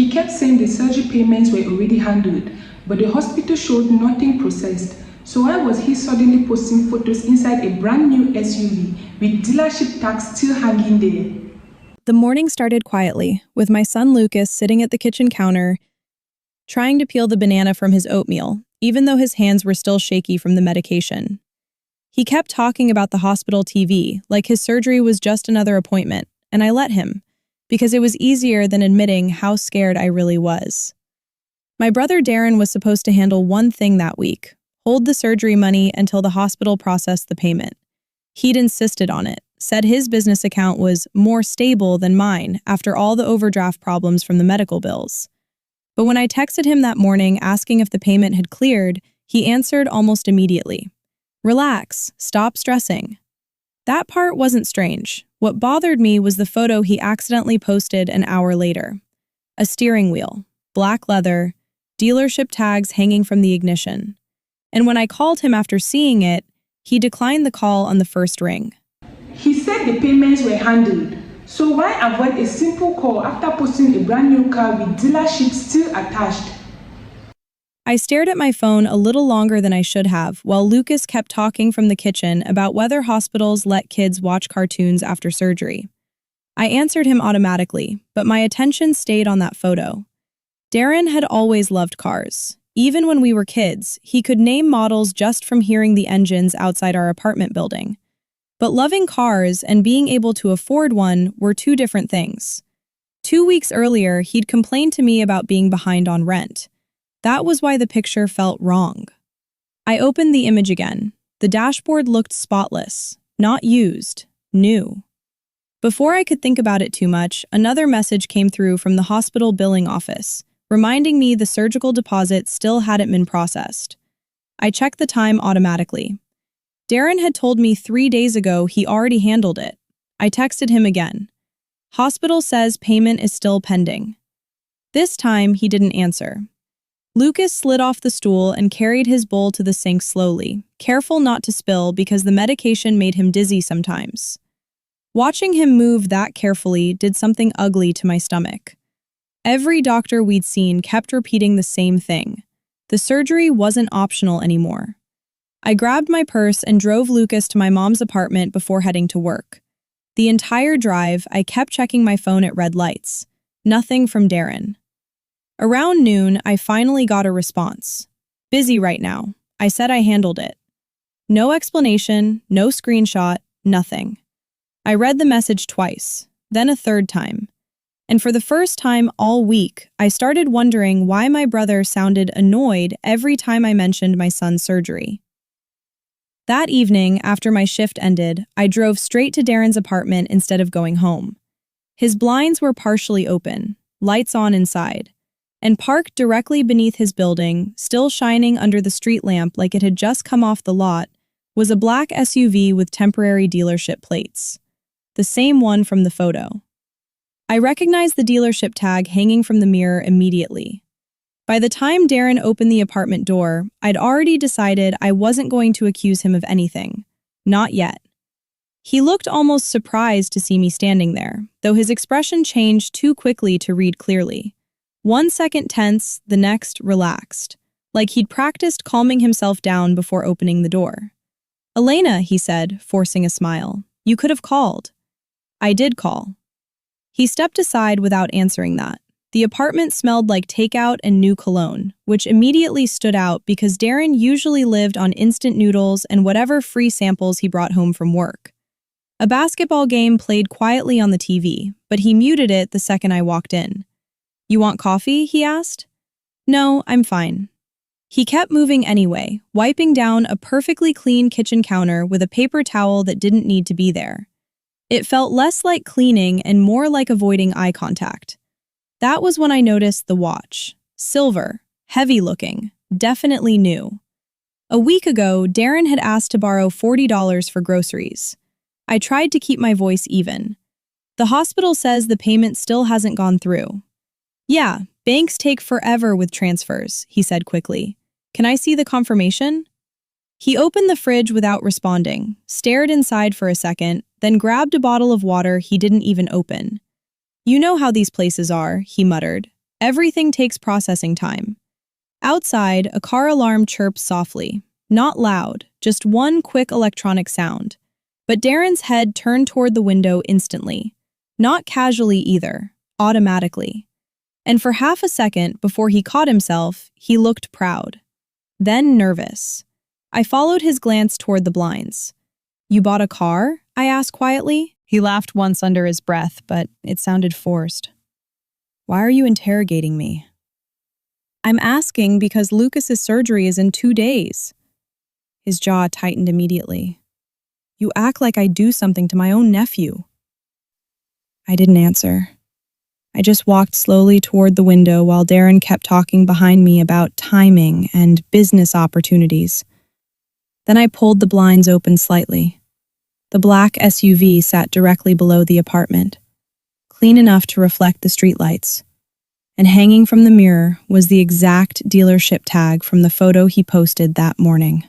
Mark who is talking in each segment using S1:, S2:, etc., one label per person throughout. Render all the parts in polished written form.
S1: He kept saying the surgery payments were already handled, but the hospital showed nothing processed. So why was he suddenly posting photos inside a brand new SUV with dealership tags still hanging there?
S2: The morning started quietly, with my son Lucas sitting at the kitchen counter, trying to peel the banana from his oatmeal, even though his hands were still shaky from the medication. He kept talking about the hospital TV, like his surgery was just another appointment, and I let him, because it was easier than admitting how scared I really was. My brother Darren was supposed to handle one thing that week: hold the surgery money until the hospital processed the payment. He'd insisted on it, said his business account was more stable than mine after all the overdraft problems from the medical bills. But when I texted him that morning asking if the payment had cleared, he answered almost immediately, "Relax, stop stressing." That part wasn't strange. What bothered me was the photo he accidentally posted an hour later. A steering wheel, black leather, dealership tags hanging from the ignition. And when I called him after seeing it, he declined the call on the first ring.
S1: He said the payments were handled. So why avoid a simple call after posting a brand new car with dealership still attached?
S2: I stared at my phone a little longer than I should have while Lucas kept talking from the kitchen about whether hospitals let kids watch cartoons after surgery. I answered him automatically, but my attention stayed on that photo. Darren had always loved cars. Even when we were kids, he could name models just from hearing the engines outside our apartment building. But loving cars and being able to afford one were two different things. 2 weeks earlier, he'd complained to me about being behind on rent. That was why the picture felt wrong. I opened the image again. The dashboard looked spotless, not used, new. Before I could think about it too much, another message came through from the hospital billing office, reminding me the surgical deposit still hadn't been processed. I checked the time automatically. Darren had told me 3 days ago he already handled it. I texted him again. Hospital says payment is still pending. This time, he didn't answer. Lucas slid off the stool and carried his bowl to the sink slowly, careful not to spill because the medication made him dizzy sometimes. Watching him move that carefully did something ugly to my stomach. Every doctor we'd seen kept repeating the same thing. The surgery wasn't optional anymore. I grabbed my purse and drove Lucas to my mom's apartment before heading to work. The entire drive, I kept checking my phone at red lights. Nothing from Darren. Around noon, I finally got a response. "Busy right now." I said I handled it. No explanation, no screenshot, nothing. I read the message twice, then a third time. And for the first time all week, I started wondering why my brother sounded annoyed every time I mentioned my son's surgery. That evening, after my shift ended, I drove straight to Darren's apartment instead of going home. His blinds were partially open, lights on inside, and parked directly beneath his building, still shining under the street lamp like it had just come off the lot, was a black SUV with temporary dealership plates. The same one from the photo. I recognized the dealership tag hanging from the mirror immediately. By the time Darren opened the apartment door, I'd already decided I wasn't going to accuse him of anything. Not yet. He looked almost surprised to see me standing there, though his expression changed too quickly to read clearly. 1 second tense, the next relaxed, like he'd practiced calming himself down before opening the door. "Elena," he said, forcing a smile, "you could have called." I did call. He stepped aside without answering that. The apartment smelled like takeout and new cologne, which immediately stood out because Darren usually lived on instant noodles and whatever free samples he brought home from work. A basketball game played quietly on the TV, but he muted it the second I walked in. "You want coffee?" he asked. "No, I'm fine." He kept moving anyway, wiping down a perfectly clean kitchen counter with a paper towel that didn't need to be there. It felt less like cleaning and more like avoiding eye contact. That was when I noticed the watch. Silver, heavy-looking, definitely new. A week ago, Darren had asked to borrow $40 for groceries. I tried to keep my voice even. "The hospital says the payment still hasn't gone through." "Yeah, banks take forever with transfers," he said quickly. "Can I see the confirmation?" He opened the fridge without responding, stared inside for a second, then grabbed a bottle of water he didn't even open. "You know how these places are," he muttered. Everything takes processing time. Outside, a car alarm chirps softly. Not loud, just one quick electronic sound. But Darren's head turned toward the window instantly. Not casually either, automatically. And for half a second before he caught himself, he looked proud. Then nervous. I followed his glance toward the blinds. "You bought a car?" I asked quietly. He laughed once under his breath, but it sounded forced. "Why are you interrogating me?" "I'm asking because Lucas's surgery is in 2 days." His jaw tightened immediately. "You act like I'd do something to my own nephew." I didn't answer. I just walked slowly toward the window while Darren kept talking behind me about timing and business opportunities. Then I pulled the blinds open slightly. The black SUV sat directly below the apartment, clean enough to reflect the streetlights. And hanging from the mirror was the exact dealership tag from the photo he posted that morning.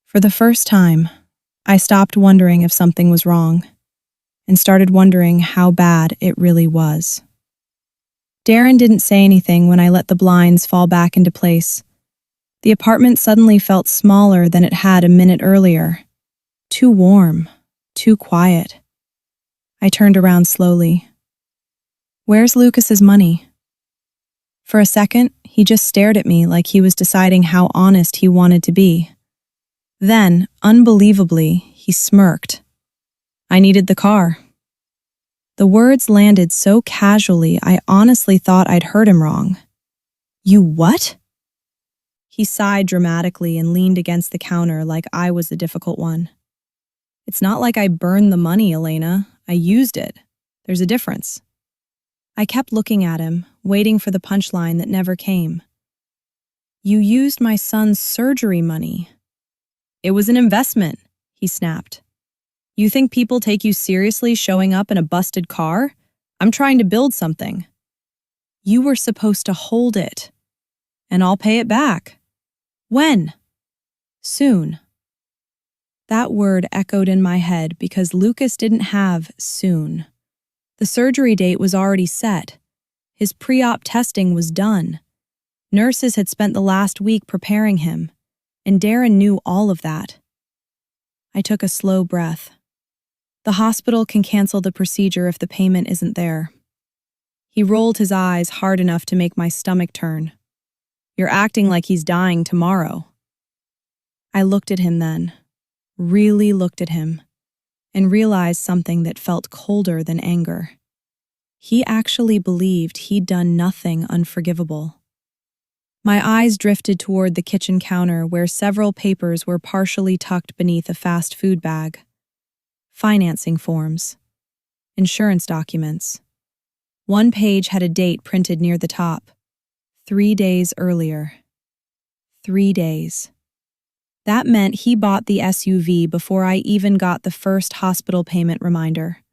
S2: For the first time, I stopped wondering if something was wrong and started wondering how bad it really was. Darren didn't say anything when I let the blinds fall back into place. The apartment suddenly felt smaller than it had a minute earlier. Too warm, too quiet. I turned around slowly. "Where's Lucas's money?" For a second, he just stared at me like he was deciding how honest he wanted to be. Then, unbelievably, he smirked. "I needed the car." The words landed so casually I honestly thought I'd heard him wrong. "You what?" He sighed dramatically and leaned against the counter like I was the difficult one. "It's not like I burned the money, Elena. I used it. There's a difference." I kept looking at him, waiting for the punchline that never came. "You used my son's surgery money." "It was an investment," he snapped. "You think people take you seriously showing up in a busted car? I'm trying to build something." "You were supposed to hold it." "And I'll pay it back." "When?" "Soon." That word echoed in my head because Lucas didn't have soon. The surgery date was already set. His pre-op testing was done. Nurses had spent the last week preparing him, and Darren knew all of that. I took a slow breath. The hospital can cancel the procedure if the payment isn't there. He rolled his eyes hard enough to make my stomach turn. "You're acting like he's dying tomorrow." I looked at him then, really looked at him, and realized something that felt colder than anger. He actually believed he'd done nothing unforgivable. My eyes drifted toward the kitchen counter where several papers were partially tucked beneath a fast food bag. Financing forms. Insurance documents. One page had a date printed near the top. 3 days earlier. 3 days. That meant he bought the SUV before I even got the first hospital payment reminder.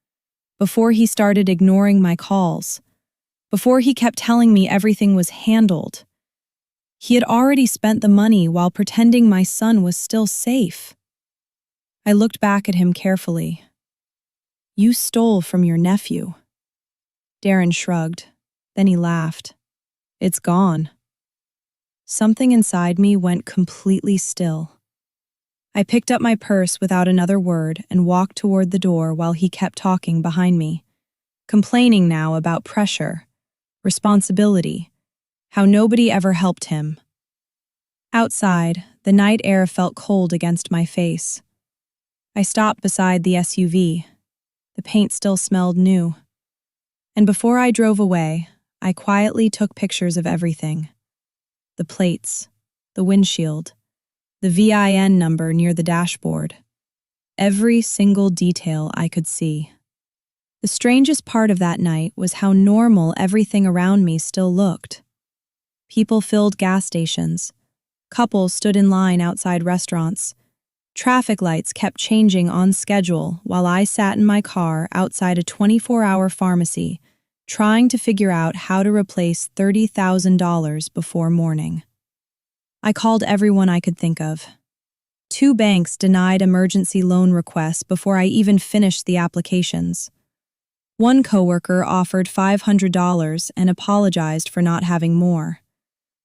S2: Before he started ignoring my calls. Before he kept telling me everything was handled. He had already spent the money while pretending my son was still safe. I looked back at him carefully. "You stole from your nephew." Darren shrugged. Then he laughed. "It's gone." Something inside me went completely still. I picked up my purse without another word and walked toward the door while he kept talking behind me, complaining now about pressure, responsibility, how nobody ever helped him. Outside, the night air felt cold against my face. I stopped beside the SUV. The paint still smelled new. And before I drove away, I quietly took pictures of everything. The plates, the windshield, the VIN number near the dashboard. Every single detail I could see. The strangest part of that night was how normal everything around me still looked. People filled gas stations. Couples stood in line outside restaurants. Traffic lights kept changing on schedule while I sat in my car outside a 24-hour pharmacy, trying to figure out how to replace $30,000 before morning. I called everyone I could think of. 2 banks denied emergency loan requests before I even finished the applications. One coworker offered $500 and apologized for not having more.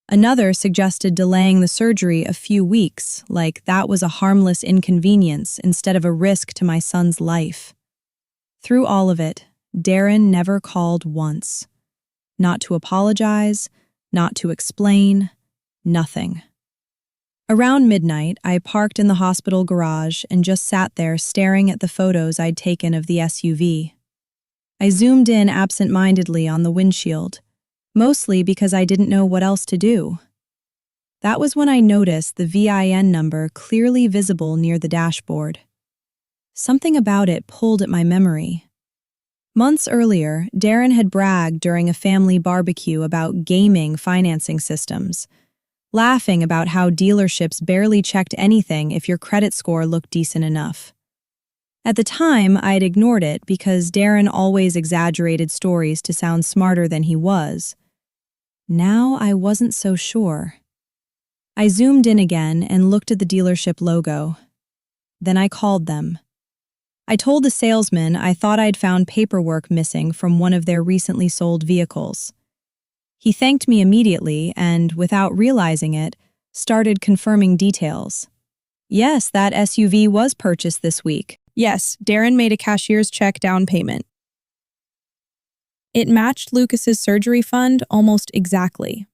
S2: Another suggested delaying the surgery a few weeks, like that was a harmless inconvenience instead of a risk to my son's life. Through all of it, Darren never called once. Not to apologize, not to explain, nothing. Around midnight, I parked in the hospital garage and just sat there staring at the photos I'd taken of the SUV. I zoomed in absent-mindedly on the windshield, mostly because I didn't know what else to do. That was when I noticed the VIN number clearly visible near the dashboard. Something about it pulled at my memory. Months earlier, Darren had bragged during a family barbecue about gaming financing systems, laughing about how dealerships barely checked anything if your credit score looked decent enough. At the time, I'd ignored it because Darren always exaggerated stories to sound smarter than he was. Now I wasn't so sure. I zoomed in again and looked at the dealership logo. Then I called them. I told the salesman I thought I'd found paperwork missing from one of their recently sold vehicles. He thanked me immediately and, without realizing it, started confirming details. Yes, that SUV was purchased this week. Yes, Darren made a cashier's check down payment. It matched Lucas's surgery fund almost exactly.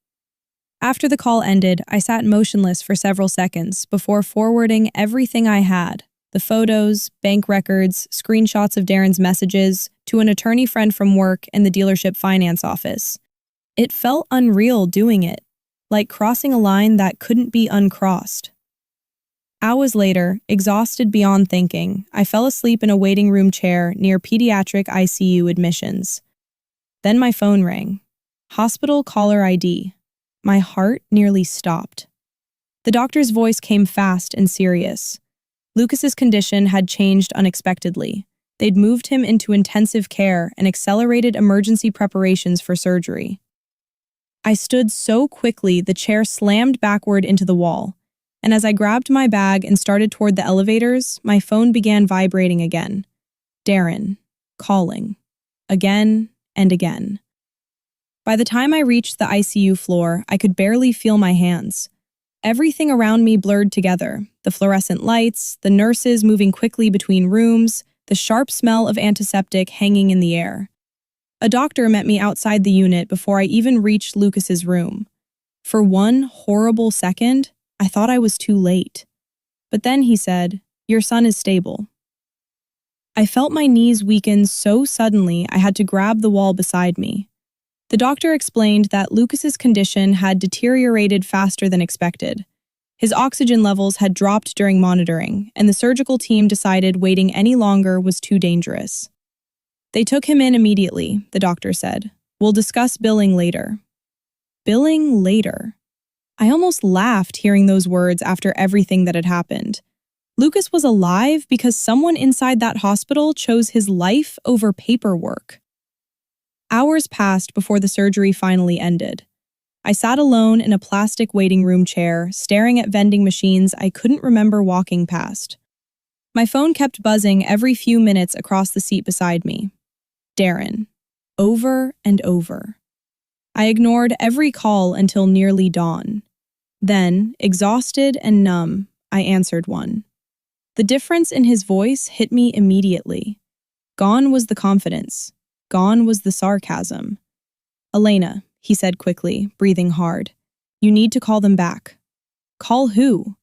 S2: After the call ended, I sat motionless for several seconds before forwarding everything I had, the photos, bank records, screenshots of Darren's messages, to an attorney friend from work in the dealership finance office. It felt unreal doing it, like crossing a line that couldn't be uncrossed. Hours later, exhausted beyond thinking, I fell asleep in a waiting room chair near pediatric ICU admissions. Then my phone rang. Hospital caller ID. My heart nearly stopped. The doctor's voice came fast and serious. Lucas's condition had changed unexpectedly. They'd moved him into intensive care and accelerated emergency preparations for surgery. I stood so quickly the chair slammed backward into the wall, and as I grabbed my bag and started toward the elevators, my phone began vibrating again. Darren, calling. Again and again. By the time I reached the ICU floor, I could barely feel my hands. Everything around me blurred together, the fluorescent lights, the nurses moving quickly between rooms, the sharp smell of antiseptic hanging in the air. A doctor met me outside the unit before I even reached Lucas's room. For one horrible second, I thought I was too late. But then he said, "Your son is stable." I felt my knees weaken so suddenly I had to grab the wall beside me. The doctor explained that Lucas's condition had deteriorated faster than expected. His oxygen levels had dropped during monitoring, and the surgical team decided waiting any longer was too dangerous. They took him in immediately, the doctor said. "We'll discuss billing later." Billing later? I almost laughed hearing those words after everything that had happened. Lucas was alive because someone inside that hospital chose his life over paperwork. Hours passed before the surgery finally ended. I sat alone in a plastic waiting room chair, staring at vending machines I couldn't remember walking past. My phone kept buzzing every few minutes across the seat beside me. Darren. Over and over. I ignored every call until nearly dawn. Then, exhausted and numb, I answered one. The difference in his voice hit me immediately. Gone was the confidence. Gone was the sarcasm. "Elena," he said quickly, breathing hard. "You need to call them back." "Call who?"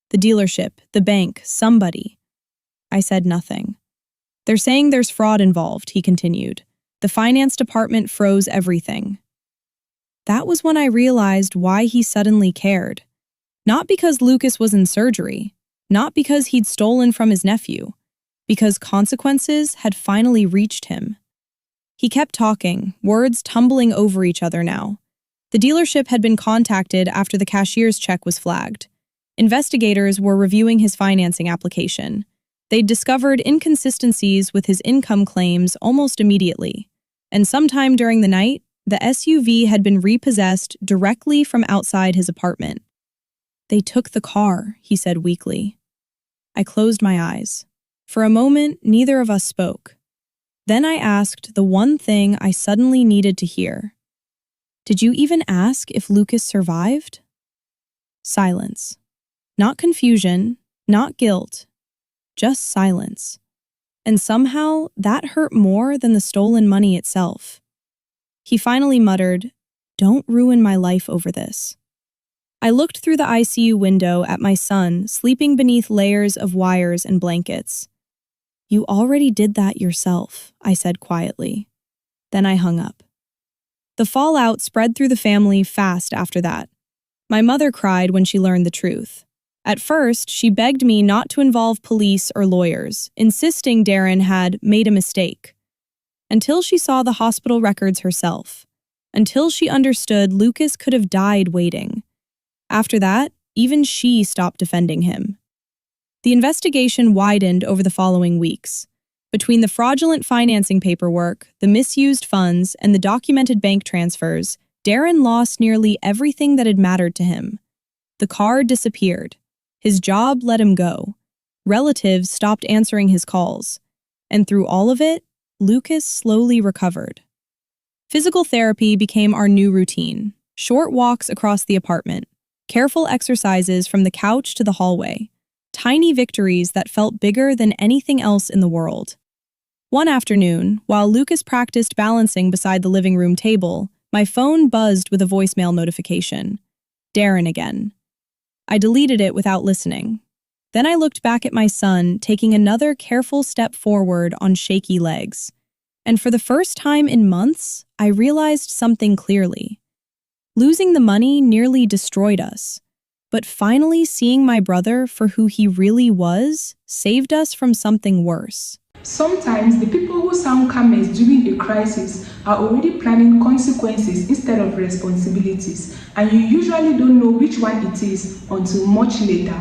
S2: "The dealership, the bank, somebody." I said nothing. "They're saying there's fraud involved," he continued. "The finance department froze everything." That was when I realized why he suddenly cared. Not because Lucas was in surgery, not because he'd stolen from his nephew, because consequences had finally reached him. He kept talking, words tumbling over each other now. The dealership had been contacted after the cashier's check was flagged. Investigators were reviewing his financing application. They'd discovered inconsistencies with his income claims almost immediately. And sometime during the night, the SUV had been repossessed directly from outside his apartment. "They took the car," he said weakly. I closed my eyes. For a moment, neither of us spoke. Then I asked the one thing I suddenly needed to hear. Did you even ask if Lucas survived? Silence. Not confusion, not guilt, just silence. And somehow that hurt more than the stolen money itself. He finally muttered, "Don't ruin my life over this." I looked through the ICU window at my son sleeping beneath layers of wires and blankets. "You already did that yourself," I said quietly. Then I hung up. The fallout spread through the family fast after that. My mother cried when she learned the truth. At first, she begged me not to involve police or lawyers, insisting Darren had made a mistake. Until she saw the hospital records herself. Until she understood Lucas could have died waiting. After that, even she stopped defending him. The investigation widened over the following weeks. Between the fraudulent financing paperwork, the misused funds, and the documented bank transfers, Darren lost nearly everything that had mattered to him. The car disappeared. His job let him go. Relatives stopped answering his calls. And through all of it, Lucas slowly recovered. Physical therapy became our new routine. Short walks across the apartment. Careful exercises from the couch to the hallway. Tiny victories that felt bigger than anything else in the world. One afternoon, while Lucas practiced balancing beside the living room table, my phone buzzed with a voicemail notification. Darren again. I deleted it without listening. Then I looked back at my son, taking another careful step forward on shaky legs. And for the first time in months, I realized something clearly. Losing the money nearly destroyed us. But finally seeing my brother for who he really was saved us from something worse.
S1: Sometimes the people who sound calmest during a crisis are already planning consequences instead of responsibilities, and you usually don't know which one it is until much later.